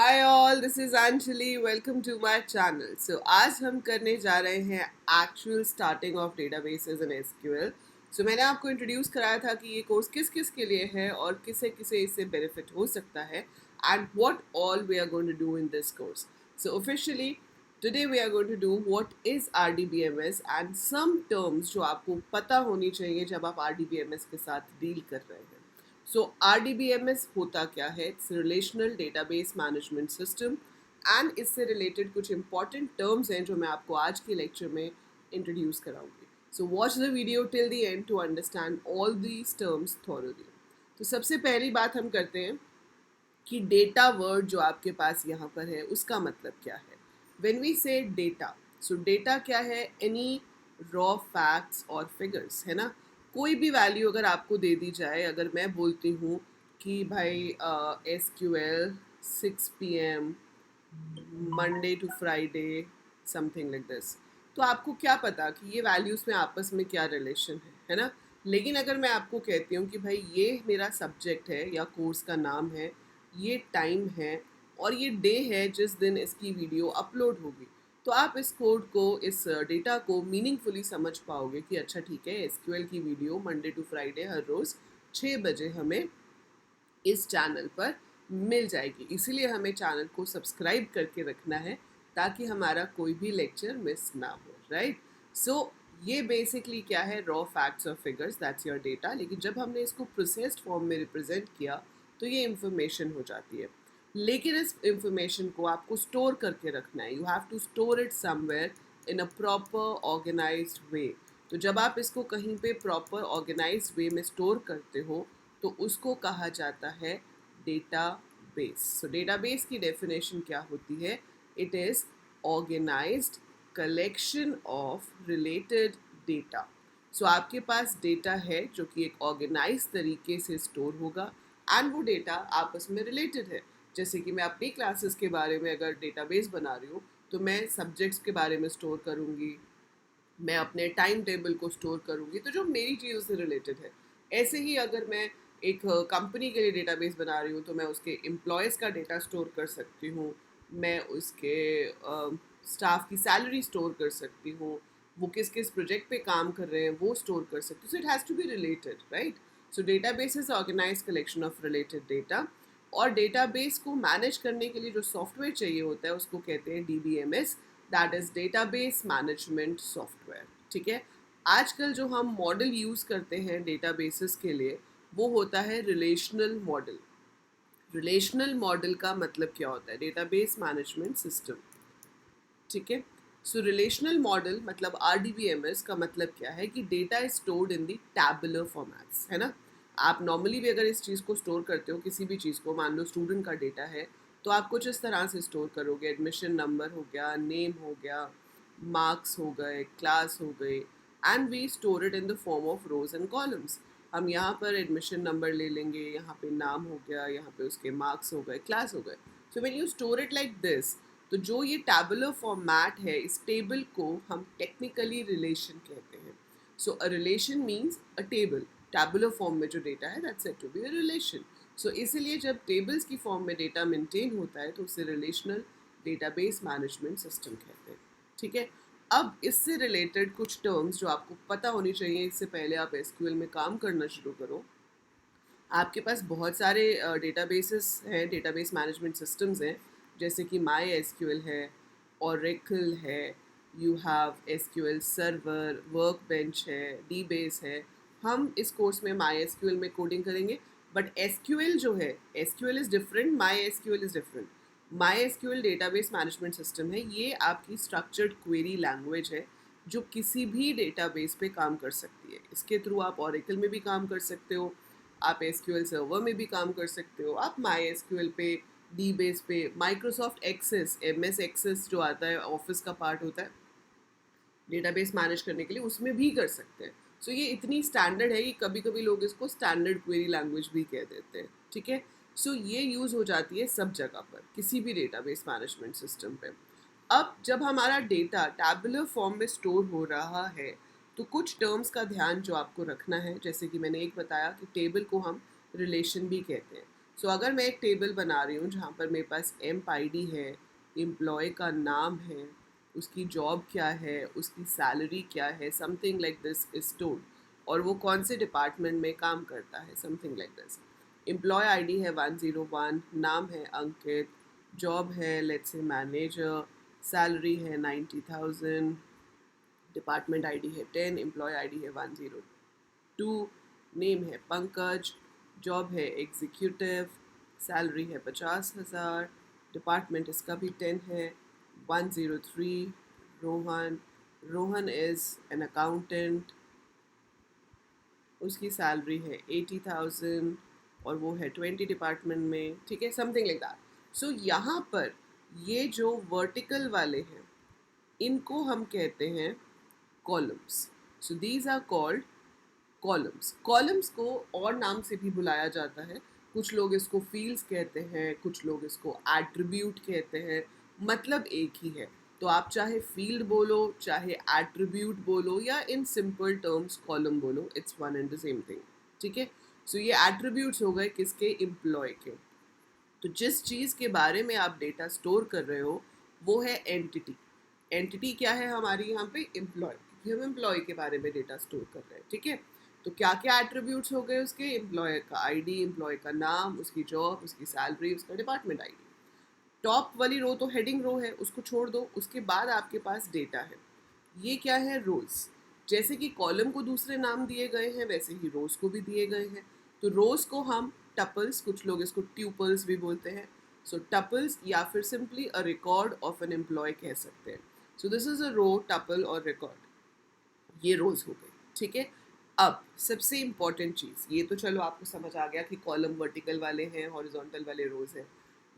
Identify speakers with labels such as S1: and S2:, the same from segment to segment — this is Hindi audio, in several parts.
S1: Hi all, this is Anjali. Welcome to my channel. So आज हम करने जा रहे हैं actual starting of databases in SQL. So मैंने आपको इंट्रोड्यूस कराया था कि ये कोर्स किस किस के लिए है और किसे किसे इससे बेनिफिट हो सकता है and what all we are going to do in this course. So officially today we are going to do what is RDBMS and some terms जो आपको पता होनी चाहिए जब आप आरडीबीएमएस के साथ डील कर रहे हैं। सो RDBMS होता क्या है? It's relational database management system and इससे रिलेटेड कुछ इंपॉर्टेंट टर्म्स हैं जो मैं आपको आज के लेक्चर में इंट्रोड्यूस कराऊंगी। So watch the video till the end to understand all these terms thoroughly. तो सबसे पहली बात हम करते हैं कि डेटा वर्ड जो आपके पास यहाँ पर है उसका मतलब क्या है। व्हेन वी से डेटा, सो डेटा क्या है? एनी रॉ फैक्ट्स और फिगर्स, है ना। कोई भी वैल्यू अगर आपको दे दी जाए, अगर मैं बोलती हूँ कि भाई SQL 6 PM Monday to Friday something like this, तो आपको क्या पता कि ये वैल्यूज़ में आपस में क्या रिलेशन है ना। लेकिन अगर मैं आपको कहती हूँ कि भाई ये मेरा सब्जेक्ट है या कोर्स का नाम है, ये टाइम है और ये डे है जिस दिन इसकी वीडियो अपलोड होगी, तो आप इस कोड को, इस डेटा को मीनिंगफुली समझ पाओगे कि अच्छा ठीक है, एसक्यूएल की वीडियो मंडे टू फ्राइडे हर रोज़ 6 बजे हमें इस चैनल पर मिल जाएगी। इसीलिए हमें चैनल को सब्सक्राइब करके रखना है ताकि हमारा कोई भी लेक्चर मिस ना हो, राइट। सो ये बेसिकली क्या है? रॉ फैक्ट्स और फिगर्स, दैट्स योर डेटा। लेकिन जब हमने इसको प्रोसेस्ड फॉर्म में रिप्रेजेंट किया तो ये इंफॉर्मेशन हो जाती है। लेकिन इस इंफॉर्मेशन को आपको स्टोर करके रखना है। You have to store it somewhere in a proper organised way. तो जब आप इसको कहीं पे प्रॉपर ऑर्गेनाइज्ड वे में स्टोर करते हो तो उसको कहा जाता है डेटाबेस। सो डेटाबेस की डेफिनेशन क्या होती है? It is organised collection of related data. So आपके पास डेटा है जो कि एक ऑर्गेनाइज तरीके से स्टोर होगा एंड वो डेटा आपस में रिलेटेड है। जैसे कि मैं अपनी क्लासेस के बारे में अगर डेटाबेस बना रही हूँ तो मैं सब्जेक्ट्स के बारे में स्टोर करूँगी, मैं अपने टाइम टेबल को स्टोर करूँगी, तो जो मेरी चीज़ों से रिलेटेड है। ऐसे ही अगर मैं एक कंपनी के लिए डेटाबेस बना रही हूँ तो मैं उसके एम्प्लॉयज़ का डेटा स्टोर कर सकती हूँ, मैं उसके स्टाफ की सैलरी स्टोर कर सकती हूँ, वो किस किस प्रोजेक्ट पे काम कर रहे हैं वो स्टोर कर सकती हूँ। So it has to be related, right. So database is organise collection of related data. और डेटाबेस को मैनेज करने के लिए जो सॉफ्टवेयर चाहिए होता है उसको कहते हैं DBMS, that is database management software. ठीक है। आजकल जो हम मॉडल यूज़ करते हैं डेटाबेसेस के लिए वो होता है रिलेशनल मॉडल। रिलेशनल मॉडल का मतलब क्या होता है? Database management system. ठीक है। सो रिलेशनल मॉडल मतलब RDBMS का मतलब क्या है कि data is stored in the tabular formats, है ना। आप नॉर्मली भी अगर इस चीज़ को स्टोर करते हो, किसी भी चीज़ को, मान लो स्टूडेंट का डेटा है, तो आप कुछ इस तरह से स्टोर करोगे। एडमिशन नंबर हो गया, नेम हो गया, मार्क्स हो गए, क्लास हो गई, and we store it in the form of rows and columns. हम यहाँ पर एडमिशन नंबर ले लेंगे, यहाँ पे नाम हो गया, यहाँ पे उसके मार्क्स हो गए, क्लास हो गए। So when you store it like this, तो जो ये टैबुलर फॉर्मेट है, इस टेबल को हम टेक्निकली रिलेशन कहते हैं। So a relation means a table. Tabular form में जो डेटा है that's said to be a relation. So इसीलिए जब टेबल्स की फॉर्म में डेटा मेंटेन होता है तो उसे रिलेशनल डेटाबेस मैनेजमेंट सिस्टम कहते हैं। ठीक है। अब इससे रिलेटेड कुछ टर्म्स जो आपको पता होनी चाहिए इससे पहले आप एसक्यूएल में काम करना शुरू करो। आपके पास बहुत सारे डेटाबेसेस हैं, डेटाबेस मैनेजमेंट सिस्टम्स हैं, जैसे कि माई एसक्यूएल है, ओरेकल है, you have SQL server, work bench है, डीबेस है। हम इस कोर्स में माई एसक्यूएल में कोडिंग करेंगे, बट एसक्यूएल जो है, SQL is different, my SQL is different. My SQL database management system है, ये आपकी स्ट्रक्चर्ड क्वेरी लैंग्वेज है जो किसी भी डेटाबेस पे काम कर सकती है। इसके थ्रू आप ओरेकल में भी काम कर सकते हो, आप एसक्यूएल सर्वर में भी काम कर सकते हो, आप माई एसक्यूएल पे, डी बेस पे, माइक्रोसॉफ्ट एक्सेस, MS एक्सेस जो आता है, ऑफिस का पार्ट होता है डेटाबेस मैनेज करने के लिए, उसमें भी कर सकते हैं। सो ये इतनी स्टैंडर्ड है कि कभी कभी लोग इसको स्टैंडर्ड क्वेरी लैंग्वेज भी कह देते हैं। ठीक है। सो ये यूज़ हो जाती है सब जगह पर, किसी भी डेटाबेस मैनेजमेंट सिस्टम पे। अब जब हमारा डेटा टैबुलर फॉर्म में स्टोर हो रहा है तो कुछ टर्म्स का ध्यान जो आपको रखना है, जैसे कि मैंने एक बताया कि टेबल को हम रिलेशन भी कहते हैं। सो अगर मैं एक टेबल बना रही हूँ जहाँ पर मेरे पास एम्प आईडी है, एम्प्लॉय का नाम है, उसकी जॉब क्या है, उसकी सैलरी क्या है, something like this is told, और वो कौन से डिपार्टमेंट में काम करता है, something like this. Employee ID है 101, नाम है अंकित, जॉब है लेट्स से मैनेजर, सैलरी है 90,000, डिपार्टमेंट आईडी है 10, एम्प्लॉय आईडी है 102, नेम है पंकज, जॉब है एग्जीक्यूटिव, सैलरी है 50,000, डिपार्टमेंट इसका भी 10 है। 103, Rohan, Rohan is an accountant, उसकी सैलरी है 80,000 और वो है 20 डिपार्टमेंट में, ठीक है, समथिंग लाइक दैट। सो यहाँ पर ये जो वर्टिकल वाले हैं इनको हम कहते हैं columns. So these are called columns. Columns को और नाम से भी बुलाया जाता है, कुछ लोग इसको फील्ड्स कहते हैं, कुछ लोग इसको एट्रीब्यूट कहते हैं, मतलब एक ही है। तो आप चाहे फील्ड बोलो, चाहे एट्रीब्यूट बोलो, या इन सिंपल टर्म्स कॉलम बोलो, it's one and the same thing, ठीक है। सो ये एट्रीब्यूट्स हो गए किसके, एम्प्लॉय के। तो जिस चीज़ के बारे में आप डेटा स्टोर कर रहे हो वो है एंटिटी। एंटिटी क्या है हमारी यहाँ पे, एम्प्लॉय, क्योंकि हम एम्प्लॉय के बारे में डेटा स्टोर कर रहे हैं, ठीक है। तो क्या क्या एट्रीब्यूट्स हो गए उसके, एम्प्लॉय का आईडी, एम्प्लॉय का नाम, उसकी जॉब, उसकी सैलरी, उसका डिपार्टमेंट आईडी। टॉप वाली रो तो हेडिंग रो है, उसको छोड़ दो, उसके बाद आपके पास डेटा है। ये क्या है, रोज। जैसे कि कॉलम को दूसरे नाम दिए गए हैं वैसे ही रोज को भी दिए गए हैं। तो रोज को हम टपल्स, कुछ लोग इसको ट्यूपल्स भी बोलते हैं, सो टपल्स, या फिर simply a record of an employee कह सकते हैं। So this is a row, tuple और रिकॉर्ड, ये रोज हो गई, ठीक है। अब सबसे इम्पॉर्टेंट चीज़, ये तो चलो आपको समझ आ गया कि कॉलम वर्टिकल वाले हैं, हॉरिजॉन्टल वाले रोज हैं।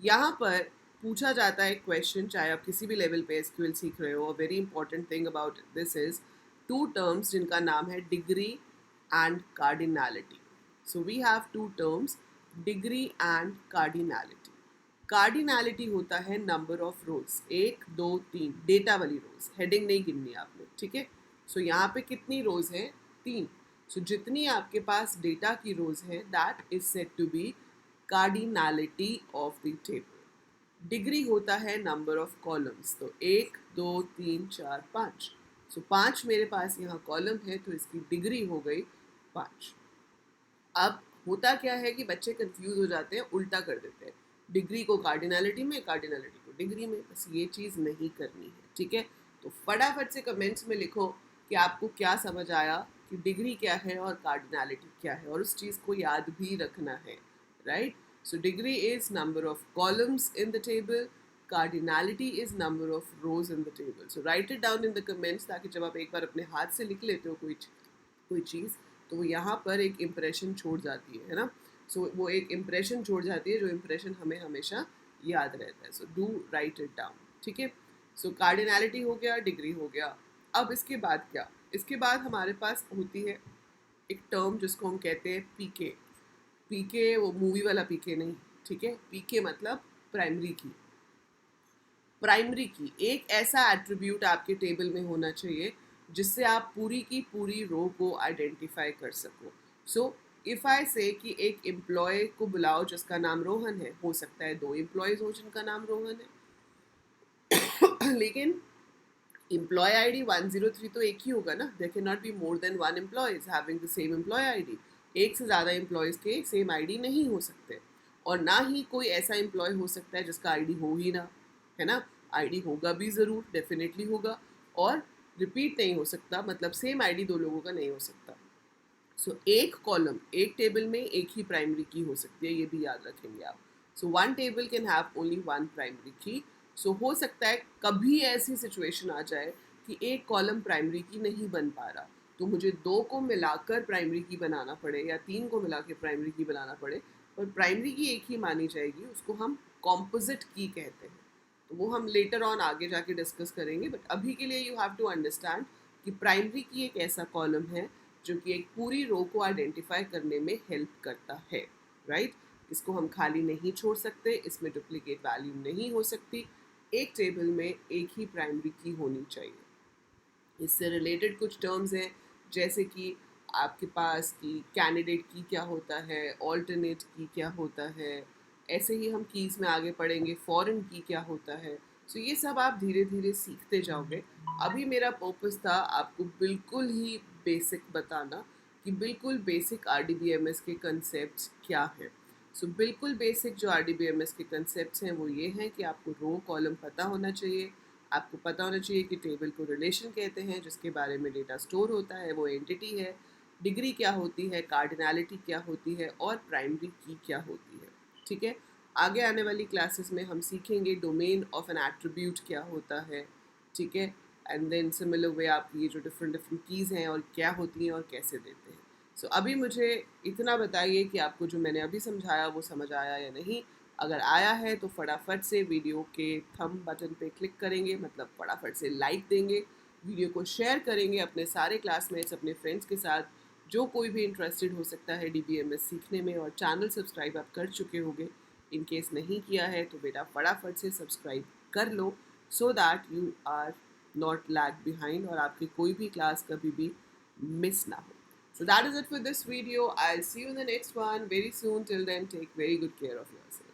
S1: यहाँ पर पूछा जाता है क्वेश्चन, चाहे आप किसी भी लेवल पे एसक्यूएल सीख रहे हो, very important thing about this is two terms जिनका नाम है degree and cardinality. So we have two terms, degree and cardinality. Cardinality होता है नंबर ऑफ रोज, 1 2 3, डेटा वाली रोज, हेडिंग नहीं गिननी आपने, ठीक है। सो यहाँ पे कितनी रोज हैं, 3। सो जितनी आपके पास डेटा की रोज है that is said to be cardinality of the table. Degree होता है नंबर ऑफ कॉलम्स, तो 1 2 3 4 5। सो 5 मेरे पास यहाँ कॉलम है तो इसकी डिग्री हो गई 5। अब होता क्या है कि बच्चे कंफ्यूज हो जाते हैं, उल्टा कर देते हैं, डिग्री को कार्डिनैलिटी में, कार्डिनैलिटी को डिग्री में। बस ये चीज़ नहीं करनी है, ठीक है। तो फटाफट से कमेंट्स में लिखो कि आपको क्या समझ आया, कि डिग्री क्या है और कार्डिनैलिटी क्या है, और उस चीज़ को याद भी रखना है, right. So degree is number of columns in the table, cardinality is number of rose in the table. So right it down in the comments, ताकि जब आप एक बार अपने हाथ से लिख लेते हो कोई चीज़, तो वो यहाँ पर एक इम्प्रेशन छोड़ जाती है ना। सो वो एक इम्प्रेशन छोड़ जाती है, जो इम्प्रेशन हमें हमेशा याद रहता है। So do right it down, ठीक है। सो कार्डिनैलिटी हो गया, डिग्री हो गया। अब इसके बाद क्या, इसके बाद हमारे पास होती है एक टर्म जिसको हम कहते हैं पीके। पीके वो मूवी वाला पीके नहीं, ठीक है। पीके मतलब प्राइमरी की। प्राइमरी की एक ऐसा एट्रीब्यूट आपके टेबल में होना चाहिए जिससे आप पूरी की पूरी रो को आइडेंटिफाई कर सको। सो इफ़ आई से कि एक एम्प्लॉय को बुलाओ जिसका नाम रोहन है, हो सकता है 2 एम्प्लॉयज़ हो जिनका नाम रोहन है लेकिन एम्प्लॉय आईडी 103 तो एक ही होगा ना, there can not be more than 1 employees having the same employee ID. एक से ज़्यादा एम्प्लॉयज़ के सेम आईडी नहीं हो सकते, और ना ही कोई ऐसा एम्प्लॉय हो सकता है जिसका आईडी हो ही ना, है ना। आईडी होगा भी ज़रूर, डेफिनेटली होगा, और रिपीट नहीं हो सकता, मतलब सेम आईडी 2 लोगों का नहीं हो सकता। सो एक कॉलम, एक टेबल में एक ही प्राइमरी की हो सकती है, ये भी याद रखेंगे आप। So one table can have only one primary की। सो हो सकता है कभी ऐसी सिचुएशन आ जाए कि एक कॉलम प्राइमरी की नहीं बन पा रहा, तो मुझे 2 को मिलाकर प्राइमरी की बनाना पड़े या 3 को मिला के प्राइमरी की बनाना पड़े, पर प्राइमरी की एक ही मानी जाएगी, उसको हम कॉम्पोजिट की कहते हैं। तो वो हम लेटर ऑन आगे जाके डिस्कस करेंगे, बट अभी के लिए यू हैव टू अंडरस्टैंड कि प्राइमरी की एक ऐसा कॉलम है जो कि एक पूरी रो को आइडेंटिफाई करने में हेल्प करता है, राइट। इसको हम खाली नहीं छोड़ सकते, इसमें डुप्लीकेट वैल्यू नहीं हो सकती, एक टेबल में एक ही प्राइमरी की होनी चाहिए। इससे रिलेटेड कुछ टर्म्स हैं, जैसे कि आपके पास कि कैंडिडेट की क्या होता है, ऑल्टरनेट की क्या होता है, ऐसे ही हम कीज़ में आगे पढ़ेंगे, फॉरेन की क्या होता है। सो ये सब आप धीरे धीरे सीखते जाओगे। अभी मेरा पर्पस था आपको बिल्कुल ही बेसिक बताना कि बिल्कुल बेसिक RDBMS के कंसेप्ट्स क्या हैं। सो बिल्कुल बेसिक जो RDBMS के कंसेप्ट्स हैं वो ये हैं कि आपको रो कॉलम पता होना चाहिए। आपको पता होना चाहिए कि टेबल को रिलेशन कहते हैं, जिसके बारे में डेटा स्टोर होता है, वो एंटिटी है। डिग्री क्या होती है, कार्डिनैलिटी क्या होती है और प्राइमरी की क्या होती है। ठीक है। आगे आने वाली क्लासेस में हम सीखेंगे डोमेन ऑफ एन एट्रीब्यूट क्या होता है। ठीक है। एंड देन सिमिलर वे आप ये जो डिफरेंट डिफरेंट कीज़ हैं और क्या होती हैं और कैसे देते हैं। सो अभी मुझे इतना बताइए कि आपको जो मैंने अभी समझाया वो समझ आया या नहीं। अगर आया है तो फटाफट से वीडियो के थंब बटन पे क्लिक करेंगे, मतलब फटाफट से लाइक देंगे, वीडियो को शेयर करेंगे अपने सारे क्लासमेट्स, अपने फ्रेंड्स के साथ, जो कोई भी इंटरेस्टेड हो सकता है DBMS सीखने में। और चैनल सब्सक्राइब आप कर चुके होंगे, इन केस नहीं किया है तो बेटा फटाफट से सब्सक्राइब कर लो, so that you are not lag behind और आपकी कोई भी क्लास कभी भी मिस ना हो. So that is it for this video. I'll see you in the next one very soon. Till then, take very good care of yourself.